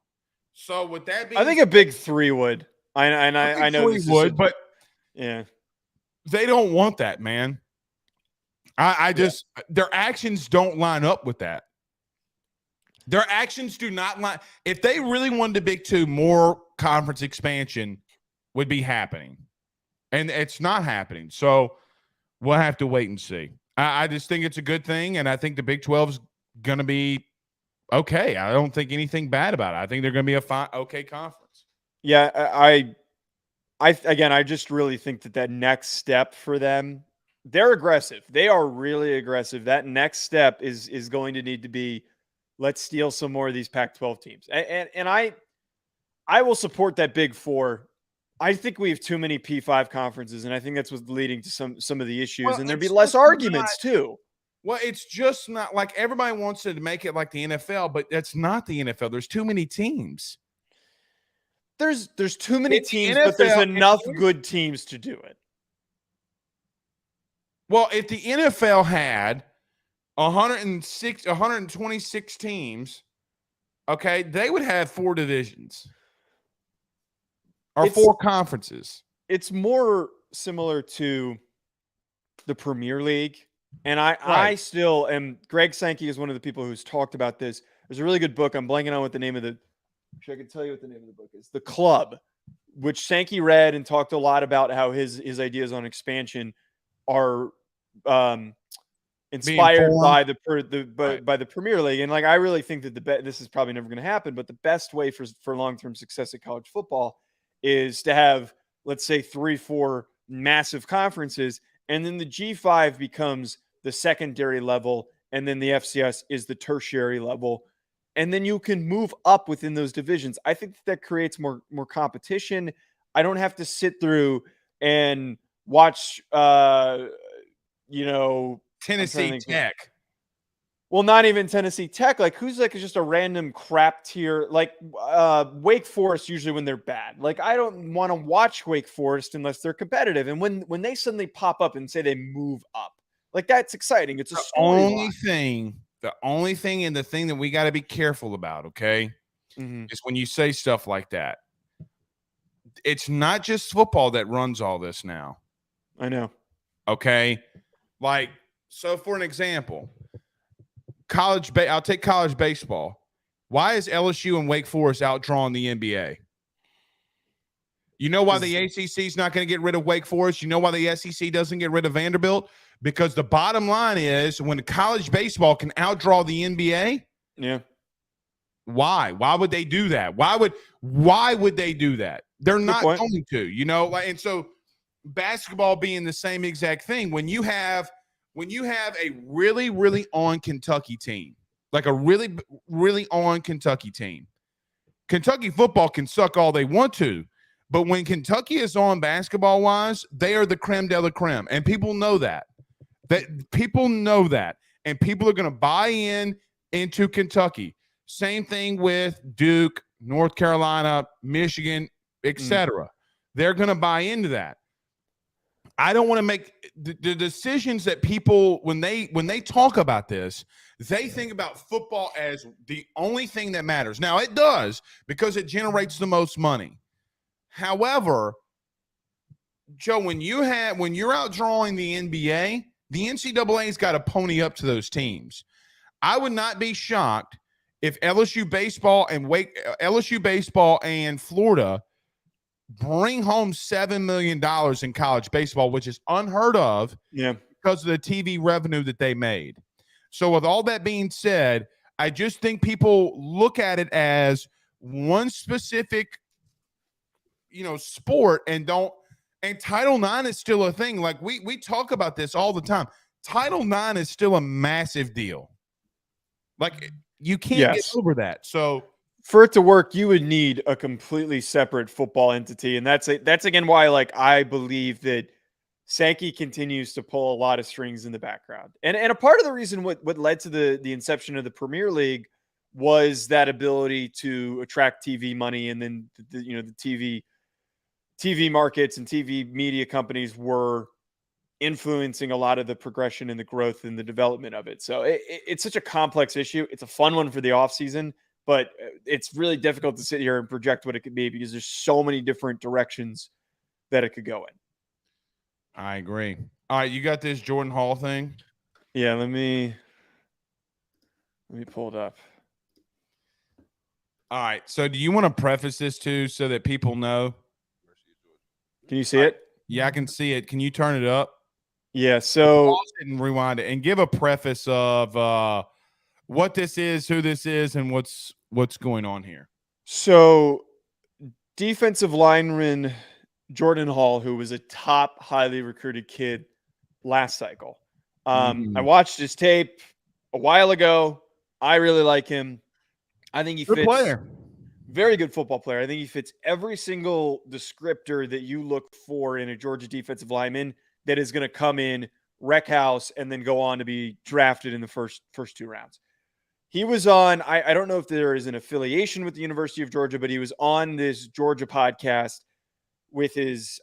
So with that being, I think a Big 3 would. I know this would, but yeah, they don't want that, man. Their actions don't line up with that. Their actions do not line. If they really wanted a Big 2, more conference expansion would be happening. And it's not happening. So we'll have to wait and see. I just think it's a good thing. And I think the Big 12 is going to be okay. I don't think anything bad about it. I think they're going to be a fine, okay conference. Yeah, I just really think that next step for them, they're aggressive. They are really aggressive. That next step is going to need to be, let's steal some more of these Pac-12 teams. And I will support that Big 4. I think we have too many P5 conferences, and I think that's what's leading to some of the issues. And there'd be less arguments too. Well, it's just not like everybody wants to make it like the NFL, but that's not the NFL. There's too many teams. There's too many teams, but there's enough good teams to do it. Well, if the NFL had 126 teams, okay, they would have 4 divisions or 4 conferences. It's more similar to the Premier League. And I still am. Greg Sankey is one of the people who's talked about this. There's a really good book. I'm blanking on what the name of the. I can tell you what the name of the book is. The Club, which Sankey read and talked a lot about how his ideas on expansion are inspired by the Premier League. And like, I really think that this is probably never going to happen, but the best way for long-term success at college football is to have, let's say, 3-4 massive conferences, and then the G5 becomes the secondary level, and then the FCS is the tertiary level, and then you can move up within those divisions. I think that creates more competition. I don't have to sit through and watch, Tennessee Tech. Well, not even Tennessee Tech. Like, who's like just a random crap tier? Like, Wake Forest usually when they're bad. Like, I don't want to watch Wake Forest unless they're competitive. And when they suddenly pop up and say they move up, like that's exciting. It's a storyline. The only thing, and the thing that we got to be careful about, okay, is when you say stuff like that. It's not just football that runs all this now. I know. Okay, like so. For an example. I'll take college baseball. Why is LSU and Wake Forest outdrawing the NBA? You know why the ACC is not going to get rid of Wake Forest? You know why the SEC doesn't get rid of Vanderbilt? Because the bottom line is when college baseball can outdraw the NBA, yeah. Why? Why would they do that? Why would they do that? They're not going to, and so basketball being the same exact thing. When you have a really, really on Kentucky team, like a really, really on Kentucky team, Kentucky football can suck all they want to, but when Kentucky is on basketball wise, they are the creme de la creme, and people know that. People know that, and people are going to buy into Kentucky. Same thing with Duke, North Carolina, Michigan, etc. They're going to buy into that. I don't want to make the decisions that people, when they talk about this, they think about football as the only thing that matters. Now, it does because it generates the most money. However, Joe, when you're outdrawing the NBA, the NCAA's got to pony up to those teams. I would not be shocked if LSU baseball and Florida bring home $7 million in college baseball, which is unheard of because of the TV revenue that they made. So with all that being said, I just think people look at it as one specific, sport and Title IX is still a thing. Like we talk about this all the time. Title IX is still a massive deal. Like you can't get over that. So for it to work, you would need a completely separate football entity. And that's again why I believe that Sankey continues to pull a lot of strings in the background. And a part of the reason what led to the inception of the Premier League was that ability to attract TV money. And then the TV markets and TV media companies were influencing a lot of the progression and the growth and the development of it. So it's such a complex issue. It's a fun one for the offseason, but it's really difficult to sit here and project what it could be because there's so many different directions that it could go in. I agree. All right, you got this Jordan Hall thing? Yeah, let me pull it up. All right, so do you want to preface this too so that people know? Can you see it? Yeah, I can see it. Can you turn it up? Yeah, so pause it and rewind it and give a preface of what this is, who this is, and what's going on here. So defensive lineman Jordan Hall, who was a top highly recruited kid last cycle. I watched his tape a while ago. I really like him. I think he fits. Player. Very good football player. I think he fits every single descriptor that you look for in a Georgia defensive lineman that is going to come in, wreck house, and then go on to be drafted in the first two rounds. He was on, I don't know if there is an affiliation with the University of Georgia, but he was on this Georgia podcast with his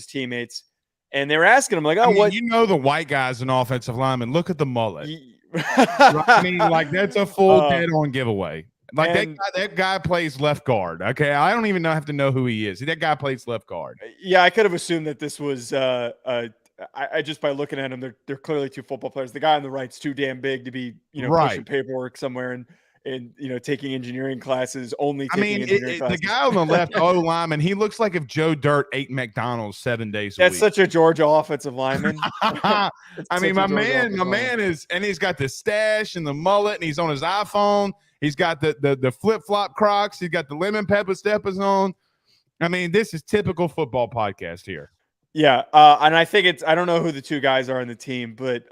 teammates. And they were asking him, like, what? The white guy's an offensive lineman. Look at the mullet. I mean, like, that's a full dead-on giveaway. Like, that guy plays left guard, okay? I don't even have to know who he is. That guy plays left guard. Yeah, I could have assumed that this was I just by looking at them, they're clearly two football players. The guy on the right's too damn big to be, pushing paperwork somewhere and taking engineering classes. The guy on the left, lineman, he looks like if Joe Dirt ate McDonald's 7 days a week. That's such a Georgia offensive lineman. My man is, and he's got the stash and the mullet, and he's on his iPhone. He's got the flip-flop Crocs. He's got the lemon pepper steppers on. I mean, this is typical football podcast here. Yeah, and I think I don't know who the two guys are on the team, but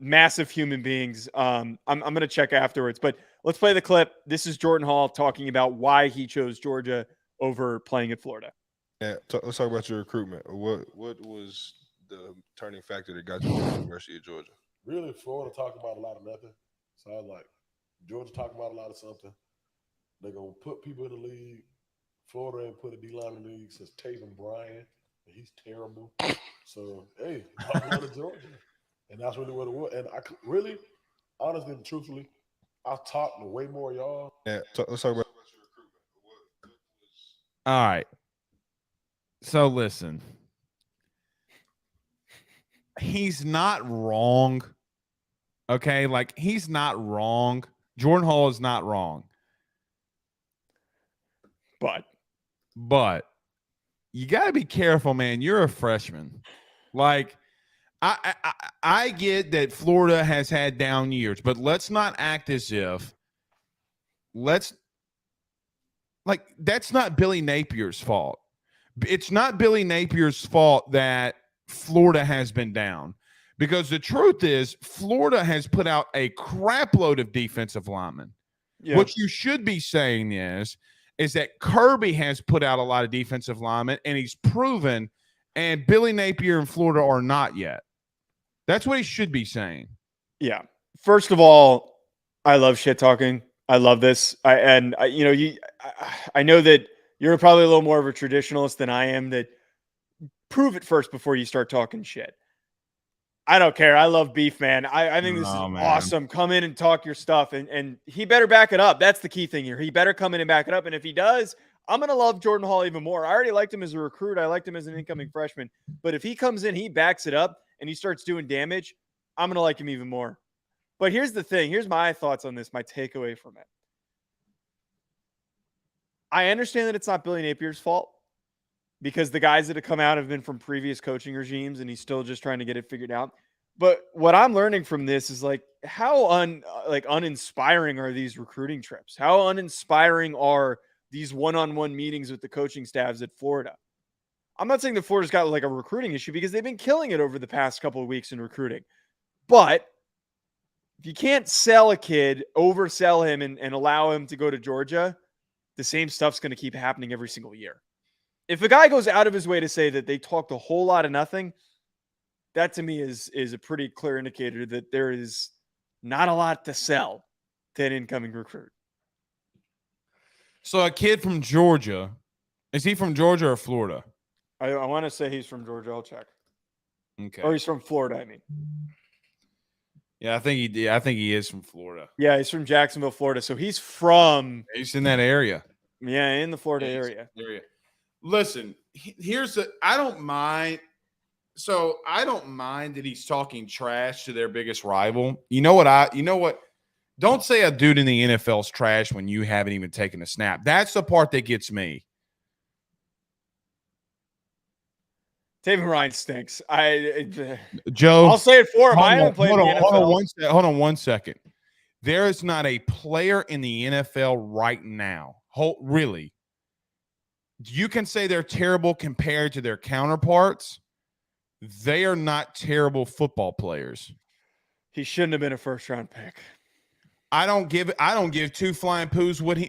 massive human beings. I'm going to check afterwards, but let's play the clip. This is Jordan Hall talking about why he chose Georgia over playing at Florida. Yeah, let's talk about your recruitment. What was the turning factor that got you to the University of Georgia? Really, Florida talked about a lot of nothing. So So I was like, Georgia talking about a lot of something. They're gonna put people in the league. Florida ain't put a D-line in the league since Taven Bryan, and he's terrible. So hey, I'm going to Georgia, and that's really what it was. And I really, honestly and truthfully, I talked to way more of y'all. Yeah, let's talk about your recruitment. All right. So listen, he's not wrong. Okay, like he's not wrong. Jordan Hall is not wrong. But you got to be careful, man. You're a freshman. Like I get that Florida has had down years, but let's not act as if that's not Billy Napier's fault. It's not Billy Napier's fault that Florida has been down, because the truth is Florida has put out a crap load of defensive linemen. Yeah. What you should be saying is that Kirby has put out a lot of defensive linemen, and he's proven, and Billy Napier and Florida are not yet. That's what he should be saying. Yeah. First of all, I love shit talking. I love this. I know that you're probably a little more of a traditionalist than I am, that prove it first before you start talking shit. I don't care. I love beef, man. I think this is awesome. Come in and talk your stuff, and he better back it up. That's the key thing here. He better come in and back it up. And if he does, I'm going to love Jordan Hall even more. I already liked him as a recruit. I liked him as an incoming freshman. But if he comes in, he backs it up, and he starts doing damage, I'm going to like him even more. But here's the thing. Here's my thoughts on this, my takeaway from it. I understand that it's not Billy Napier's fault, because the guys that have come out have been from previous coaching regimes, and he's still just trying to get it figured out. But what I'm learning from this is like how uninspiring are these recruiting trips? How uninspiring are these one-on-one meetings with the coaching staffs at Florida? I'm not saying that Florida's got like a recruiting issue, because they've been killing it over the past couple of weeks in recruiting. But if you can't sell a kid, oversell him, and allow him to go to Georgia, the same stuff's going to keep happening every single year. If a guy goes out of his way to say that they talked a whole lot of nothing, that to me is a pretty clear indicator that there is not a lot to sell to an incoming recruit. So a kid from Georgia, is he from Georgia or Florida? I want to say he's from Georgia. I'll check. Okay. Or he's from Florida, I mean. Yeah, I think he is from Florida. Yeah, he's from Jacksonville, Florida. So he's in that area. Yeah, in the Florida area. Listen, I don't mind. So I don't mind that he's talking trash to their biggest rival. You know what? Don't say a dude in the NFL's trash when you haven't even taken a snap. That's the part that gets me. Taven Bryan stinks. Joe, I'll say it for him. I haven't played in the NFL. Hold on 1 second. There is not a player in the NFL right now. Really. You can say they're terrible compared to their counterparts. They are not terrible football players. He shouldn't have been a first-round pick. I don't give two flying Rudy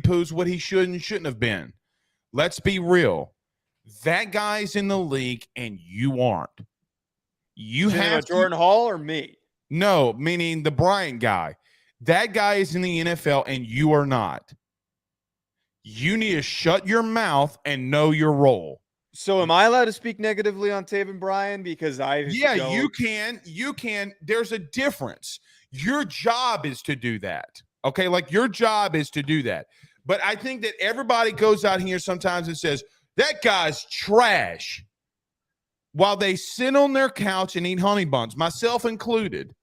Poos what he should and shouldn't have been. Let's be real. That guy's in the league and you aren't. You have Jordan Hall or me? No, meaning the Bryant guy. That guy is in the NFL and you are not. You need to shut your mouth and know your role. So am I allowed to speak negatively on Taven Bryan? Because you can. You can. There's a difference. Your job is to do that. Okay? Like your job is to do that. But I think that everybody goes out here sometimes and says, that guy's trash, while they sit on their couch and eat honey buns, myself included.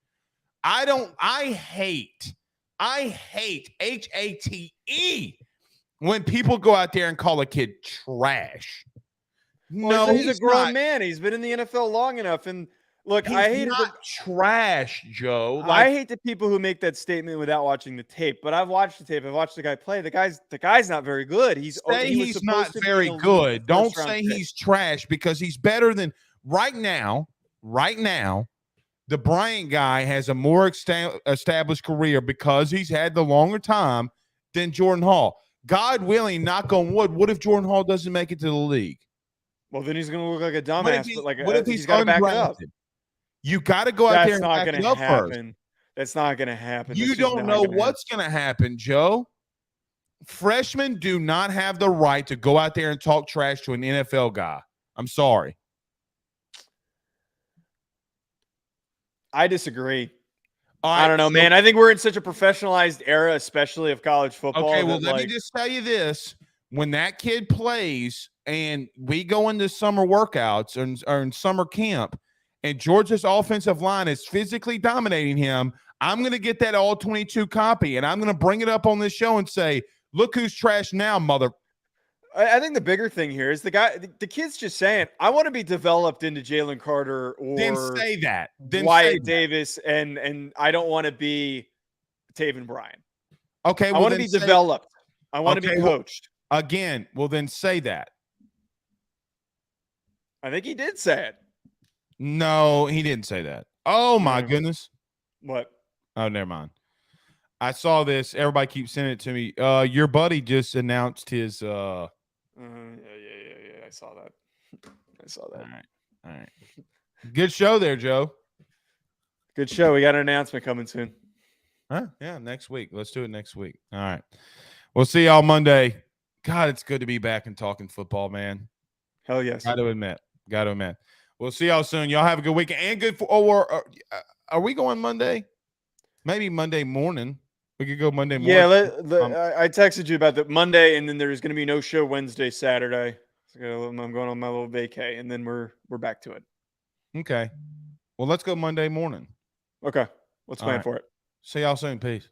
I hate HATE when people go out there and call a kid trash. Well, he's a grown man. He's been in the NFL long enough. And look, I hate trash, Joe. I hate the people who make that statement without watching the tape. But I've watched the tape. I've watched the guy play. The guy's not very good. He's not very good. Don't say he's trash, because he's better than right now. Right now, the Bryant guy has a more established career because he's had the longer time than Jordan Hall. God willing, knock on wood. What if Jordan Hall doesn't make it to the league? Well, then he's going to look like a dumbass. What if he's got to back it up? You got to go out there and back it up first. That's not going to happen. You That's just don't not know gonna what's going to happen, Joe. Freshmen do not have the right to go out there and talk trash to an NFL guy. I'm sorry. I disagree. All I right, don't know, so- man. I think we're in such a professionalized era, especially of college football. Okay, well, that, let me like, just tell you this. When that kid plays and we go into summer workouts or in summer camp and Georgia's offensive line is physically dominating him, I'm going to get that all 22 copy and I'm going to bring it up on this show and say, look who's trash now, mother. I think the bigger thing here is the kid's just saying, I want to be developed into Jalen Carter or Then say that. Then say Wyatt that. Davis, and I don't want to be Taven Bryan. Okay, I well, want to then be say- developed. I want to Okay, be well- coached. Again, well, then say that. I think he did say it. No, he didn't say that. Oh, my No. goodness. What? Oh, never mind. I saw this. Everybody keeps sending it to me. Your buddy just announced his Yeah. I saw that. I saw that. All right. Good show there, Joe. Good show. We got an announcement coming soon. Huh? Yeah, next week. Let's do it next week. All right. We'll see y'all Monday. God, it's good to be back and talking football, man. Hell yes. Got to admit. We'll see y'all soon. Y'all have a good weekend and good for. Or are we going Monday? Maybe Monday morning. We could go Monday morning. Yeah, I texted you about that Monday, and then there's going to be no show Wednesday, Saturday. So I'm going on my little vacay, and then we're back to it. Okay. Well, let's go Monday morning. Okay, let's All plan right. for it. See y'all soon. Peace.